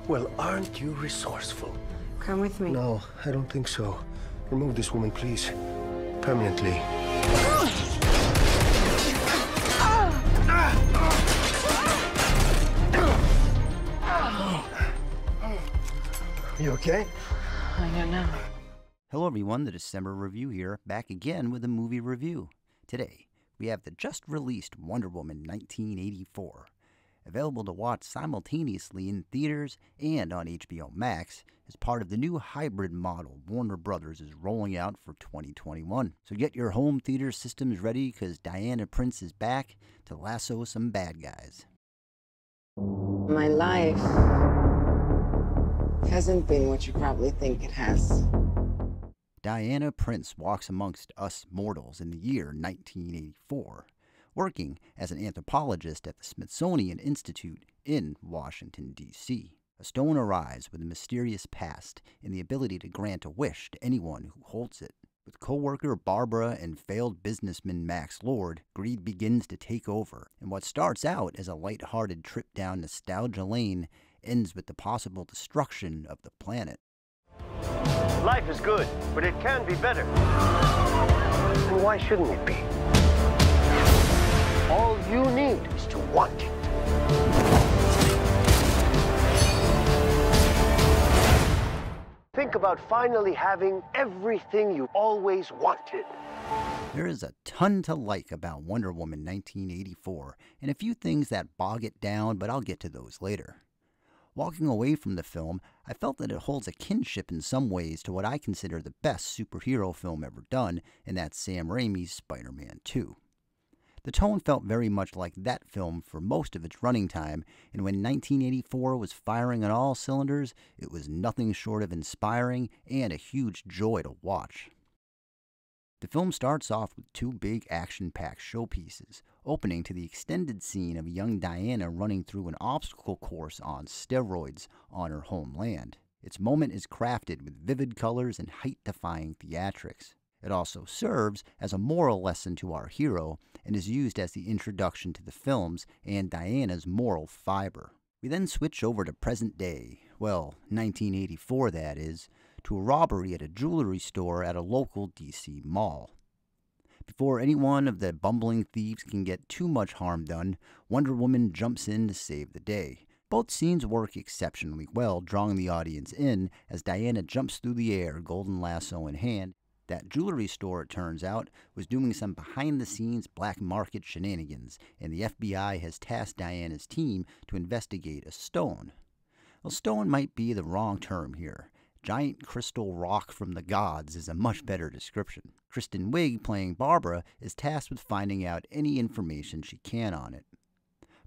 Well, aren't you resourceful? Come with me. No, I don't think so. Remove this woman, please. Permanently. You okay? I don't know. Hello everyone, the December Review here, back again with a movie review. Today, we have the just-released Wonder Woman 1984. Available to watch simultaneously in theaters and on HBO Max as part of the new hybrid model Warner Brothers is rolling out for 2021. So get your home theater systems ready because Diana Prince is back to lasso some bad guys. My life hasn't been what you probably think it has. Diana Prince walks amongst us mortals in the year 1984, working as an anthropologist at the Smithsonian Institute in Washington, D.C. A stone arrives with a mysterious past and the ability to grant a wish to anyone who holds it. With co-worker Barbara and failed businessman Max Lord, greed begins to take over, and what starts out as a light-hearted trip down nostalgia lane ends with the possible destruction of the planet. Life is good, but it can be better. And why shouldn't it be? All you need is to want it. Think about finally having everything you always wanted. There is a ton to like about Wonder Woman 1984, and a few things that bog it down, but I'll get to those later. Walking away from the film, I felt that it holds a kinship in some ways to what I consider the best superhero film ever done, and that's Sam Raimi's Spider-Man 2. The tone felt very much like that film for most of its running time, and when 1984 was firing on all cylinders, it was nothing short of inspiring and a huge joy to watch. The film starts off with two big action-packed showpieces, opening to the extended scene of young Diana running through an obstacle course on steroids on her homeland. Its moment is crafted with vivid colors and height-defying theatrics. It also serves as a moral lesson to our hero and is used as the introduction to the films and Diana's moral fiber. We then switch over to present day, well, 1984 that is, to a robbery at a jewelry store at a local DC mall. Before any one of the bumbling thieves can get too much harm done, Wonder Woman jumps in to save the day. Both scenes work exceptionally well, drawing the audience in as Diana jumps through the air, golden lasso in hand. That jewelry store, it turns out, was doing some behind-the-scenes black market shenanigans, and the FBI has tasked Diana's team to investigate a stone. Well, stone might be the wrong term here. Giant crystal rock from the gods is a much better description. Kristen Wiig, playing Barbara, is tasked with finding out any information she can on it.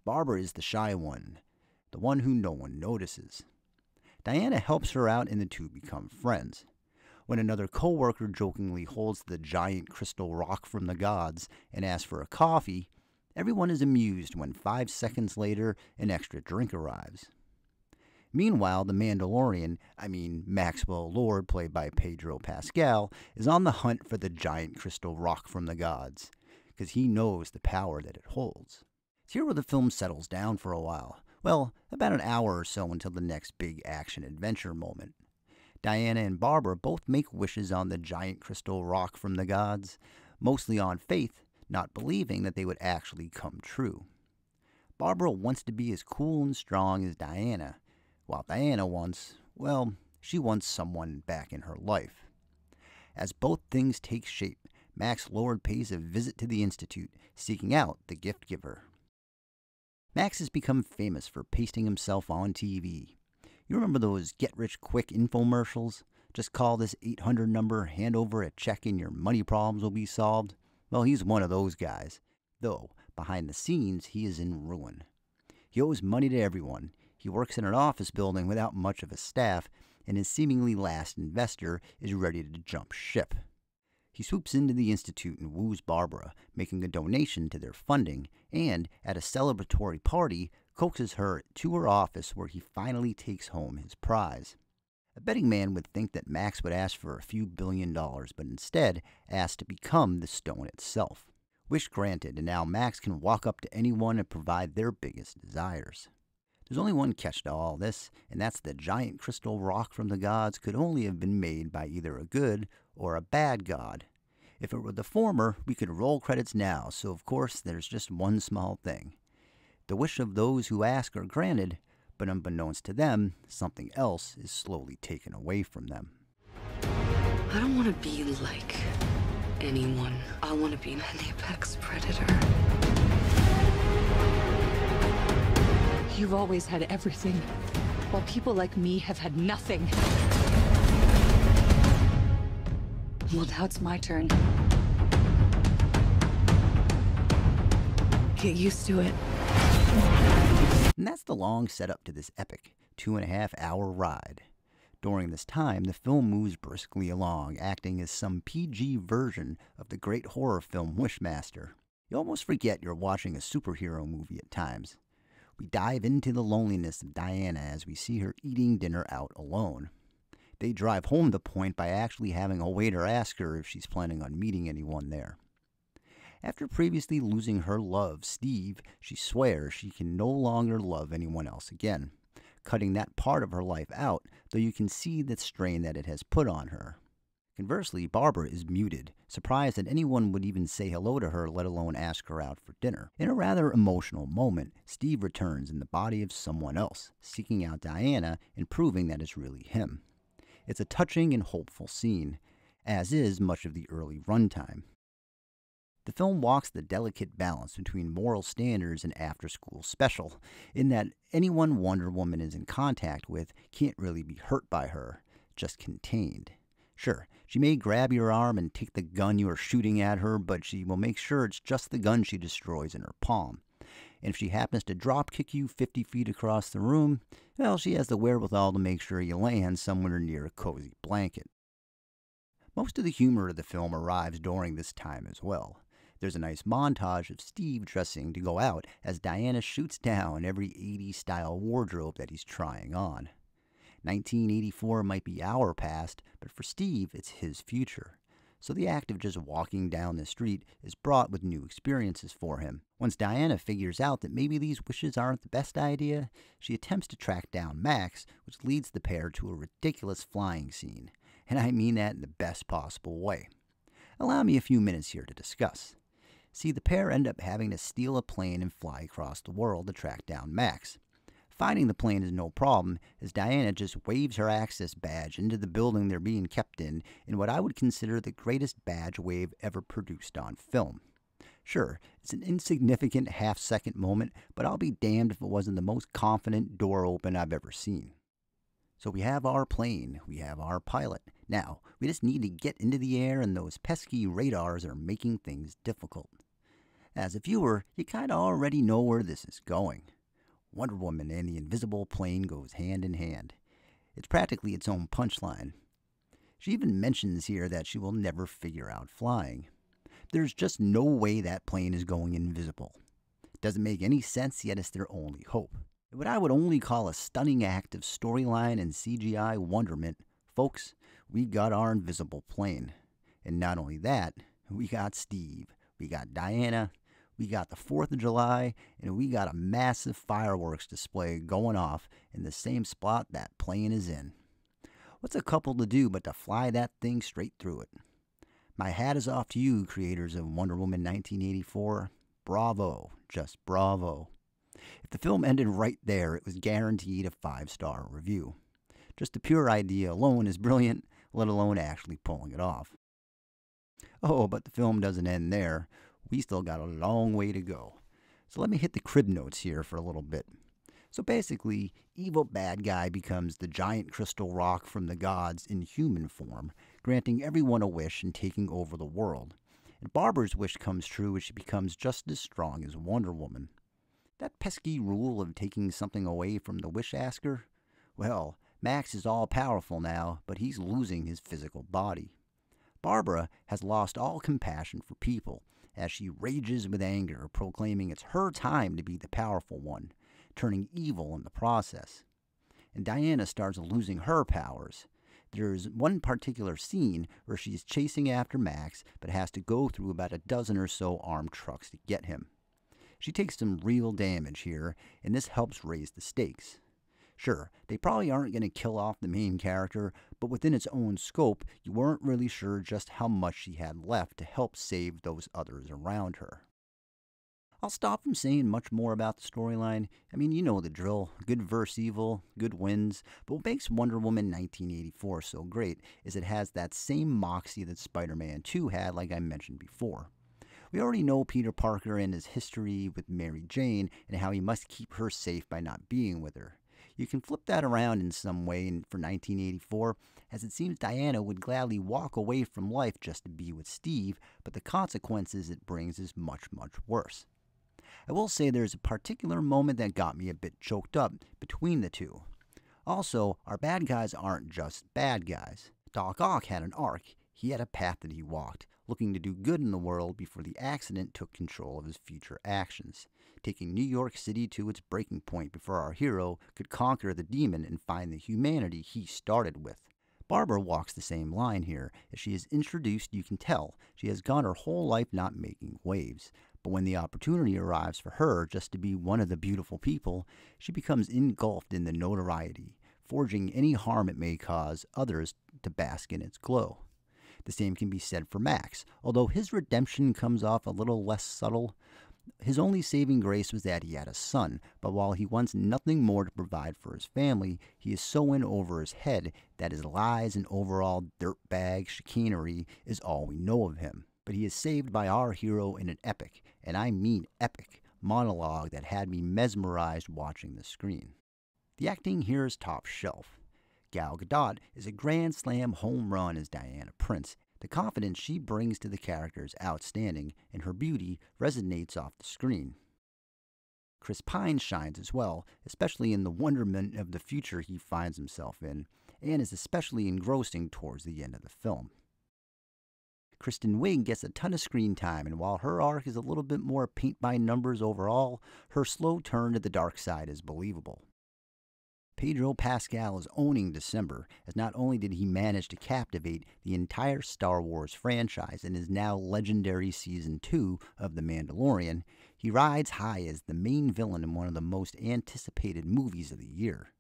Barbara is the shy one, the one who no one notices. Diana helps her out and the two become friends. When another co-worker jokingly holds the giant crystal rock from the gods and asks for a coffee, everyone is amused when 5 seconds later an extra drink arrives. Meanwhile, the Mandalorian, Maxwell Lord, played by Pedro Pascal, is on the hunt for the giant crystal rock from the gods, because he knows the power that it holds. It's here where the film settles down for a while. Well, about an hour or so until the next big action-adventure moment. Diana and Barbara both make wishes on the giant crystal rock from the gods, mostly on faith, not believing that they would actually come true. Barbara wants to be as cool and strong as Diana, while Diana wants someone back in her life. As both things take shape, Max Lord pays a visit to the Institute, seeking out the gift giver. Max has become famous for pasting himself on TV. You remember those get-rich-quick infomercials? Just call this 800 number, hand over a check, and your money problems will be solved? Well, he's one of those guys. Though, behind the scenes, he is in ruin. He owes money to everyone. He works in an office building without much of a staff, and his seemingly last investor is ready to jump ship. He swoops into the Institute and woos Barbara, making a donation to their funding, and, at a celebratory party, coaxes her to her office where he finally takes home his prize. A betting man would think that Max would ask for a few $1 billion, but instead asked to become the stone itself. Wish granted, and now Max can walk up to anyone and provide their biggest desires. There's only one catch to all this, and that's the giant crystal rock from the gods could only have been made by either a good or a bad god. If it were the former, we could roll credits now, so of course there's just one small thing. The wish of those who ask are granted, but unbeknownst to them, something else is slowly taken away from them. I don't want to be like anyone. I want to be an apex predator. You've always had everything, while people like me have had nothing. Well, now it's my turn. Get used to it. And that's the long setup to this epic 2.5-hour ride. During this time, the film moves briskly along, acting as some PG version of the great horror film Wishmaster. You almost forget you're watching a superhero movie at times. We dive into the loneliness of Diana as we see her eating dinner out alone. They drive home the point by actually having a waiter ask her if she's planning on meeting anyone there. After previously losing her love, Steve, she swears she can no longer love anyone else again, cutting that part of her life out, though you can see the strain that it has put on her. Conversely, Barbara is muted, surprised that anyone would even say hello to her, let alone ask her out for dinner. In a rather emotional moment, Steve returns in the body of someone else, seeking out Diana and proving that it's really him. It's a touching and hopeful scene, as is much of the early runtime. The film walks the delicate balance between moral standards and after-school special, in that anyone Wonder Woman is in contact with can't really be hurt by her, just contained. Sure, she may grab your arm and take the gun you are shooting at her, but she will make sure it's just the gun she destroys in her palm. And if she happens to drop kick you 50 feet across the room, well, she has the wherewithal to make sure you land somewhere near a cozy blanket. Most of the humor of the film arrives during this time as well. There's a nice montage of Steve dressing to go out as Diana shoots down every 80s-style wardrobe that he's trying on. 1984 might be our past, but for Steve, it's his future. So the act of just walking down the street is fraught with new experiences for him. Once Diana figures out that maybe these wishes aren't the best idea, she attempts to track down Max, which leads the pair to a ridiculous flying scene. And I mean that in the best possible way. Allow me a few minutes here to discuss. See, the pair end up having to steal a plane and fly across the world to track down Max. Finding the plane is no problem, as Diana just waves her access badge into the building they're being kept in what I would consider the greatest badge wave ever produced on film. Sure, it's an insignificant half-second moment, but I'll be damned if it wasn't the most confident door open I've ever seen. So we have our plane, we have our pilot. Now, we just need to get into the air, and those pesky radars are making things difficult. As a viewer, you kinda already know where this is going. Wonder Woman and the invisible plane goes hand in hand. It's practically its own punchline. She even mentions here that she will never figure out flying. There's just no way that plane is going invisible. It doesn't make any sense, yet it's their only hope. What I would only call a stunning act of storyline and CGI wonderment, folks, we got our invisible plane. And not only that, we got Steve, we got Diana, we got the 4th of July, and we got a massive fireworks display going off in the same spot that plane is in. What's a couple to do but to fly that thing straight through it? My hat is off to you, creators of Wonder Woman 1984. Bravo, just bravo. If the film ended right there, it was guaranteed a 5-star review. Just the pure idea alone is brilliant, let alone actually pulling it off. Oh, but the film doesn't end there. We still got a long way to go. So let me hit the crib notes here for a little bit. So basically, evil bad guy becomes the giant crystal rock from the gods in human form, granting everyone a wish and taking over the world. And Barbara's wish comes true as she becomes just as strong as Wonder Woman. That pesky rule of taking something away from the wish asker? Well, Max is all-powerful now, but he's losing his physical body. Barbara has lost all compassion for people, as she rages with anger, proclaiming it's her time to be the powerful one, turning evil in the process. And Diana starts losing her powers. There's one particular scene where she's chasing after Max, but has to go through about a dozen or so armed trucks to get him. She takes some real damage here, and this helps raise the stakes. Sure, they probably aren't going to kill off the main character, but within its own scope, you weren't really sure just how much she had left to help save those others around her. I'll stop from saying much more about the storyline. I mean, you know the drill. Good versus evil, good wins. But what makes Wonder Woman 1984 so great is it has that same moxie that Spider-Man 2 had, like I mentioned before. We already know Peter Parker and his history with Mary Jane and how he must keep her safe by not being with her. You can flip that around in some way for 1984, as it seems Diana would gladly walk away from life just to be with Steve, but the consequences it brings is much, much worse. I will say there's a particular moment that got me a bit choked up between the two. Also, our bad guys aren't just bad guys. Doc Ock had an arc. He had a path that he walked, looking to do good in the world before the accident took control of his future actions, taking New York City to its breaking point before our hero could conquer the demon and find the humanity he started with. Barbara walks the same line here. As she is introduced, you can tell she has gone her whole life not making waves. But when the opportunity arrives for her just to be one of the beautiful people, she becomes engulfed in the notoriety, forging any harm it may cause others to bask in its glow. The same can be said for Max. Although his redemption comes off a little less subtle, his only saving grace was that he had a son, but while he wants nothing more to provide for his family, he is so in over his head that his lies and overall dirtbag chicanery is all we know of him. But he is saved by our hero in an epic, and I mean epic, monologue that had me mesmerized watching the screen. The acting here is top shelf. Gal Gadot is a grand slam home run as Diana Prince. The confidence she brings to the character is outstanding, and her beauty resonates off the screen. Chris Pine shines as well, especially in the wonderment of the future he finds himself in, and is especially engrossing towards the end of the film. Kristen Wiig gets a ton of screen time, and while her arc is a little bit more paint by numbers overall, her slow turn to the dark side is believable. Pedro Pascal is owning December, as not only did he manage to captivate the entire Star Wars franchise in his now legendary Season 2 of The Mandalorian, he rides high as the main villain in one of the most anticipated movies of the year.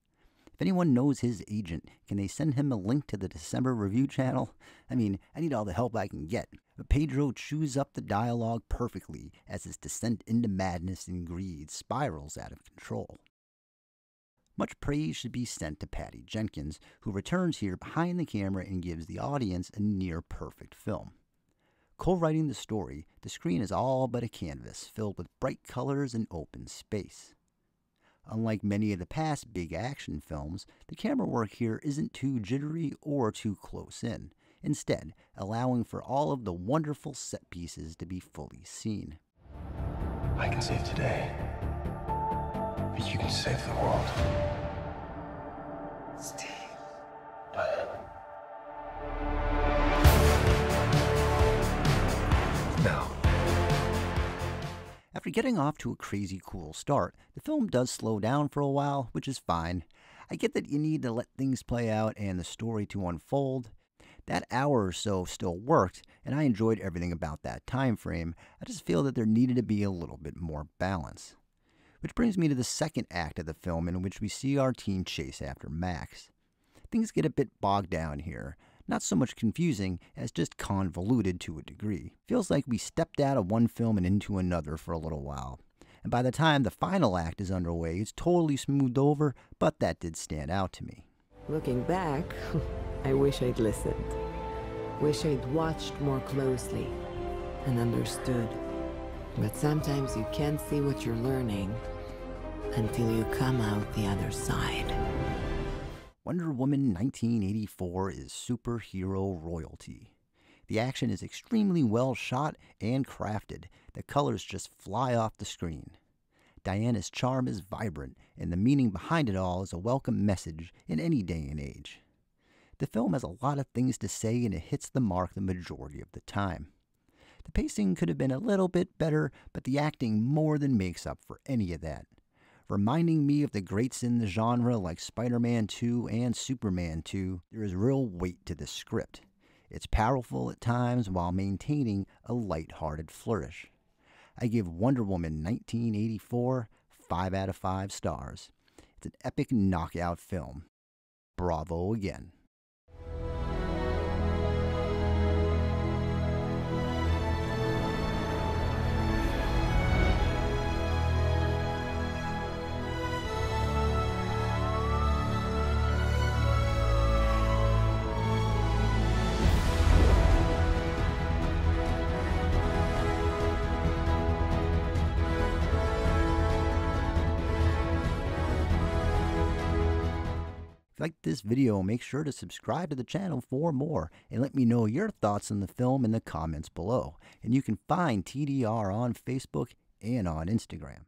If anyone knows his agent, can they send him a link to the December review channel? I mean, I need all the help I can get. But Pedro chews up the dialogue perfectly as his descent into madness and greed spirals out of control. Much praise should be sent to Patty Jenkins, who returns here behind the camera and gives the audience a near-perfect film. Co-writing the story, the screen is all but a canvas filled with bright colors and open space. Unlike many of the past big action films, the camera work here isn't too jittery or too close in, instead allowing for all of the wonderful set pieces to be fully seen. I can save today, but you can save the world. Steve. Now. After getting off to a crazy cool start, the film does slow down for a while, which is fine. I get that you need to let things play out and the story to unfold. That hour or so still worked, and I enjoyed everything about that time frame. I just feel that there needed to be a little bit more balance. Which brings me to the second act of the film, in which we see our team chase after Max. Things get a bit bogged down here. Not so much confusing as just convoluted to a degree. Feels like we stepped out of one film and into another for a little while. And by the time the final act is underway, it's totally smoothed over, but that did stand out to me. Looking back, I wish I'd listened. Wish I'd watched more closely and understood. But sometimes you can't see what you're learning until you come out the other side. Wonder Woman 1984 is superhero royalty. The action is extremely well shot and crafted. The colors just fly off the screen. Diana's charm is vibrant, and the meaning behind it all is a welcome message in any day and age. The film has a lot of things to say, and it hits the mark the majority of the time. The pacing could have been a little bit better, but the acting more than makes up for any of that. Reminding me of the greats in the genre like Spider-Man 2 and Superman 2, there is real weight to the script. It's powerful at times while maintaining a light-hearted flourish. I give Wonder Woman 1984 5 out of 5 stars. It's an epic knockout film. Bravo again. If you liked this video, make sure to subscribe to the channel for more and let me know your thoughts on the film in the comments below. And you can find TDR on Facebook and on Instagram.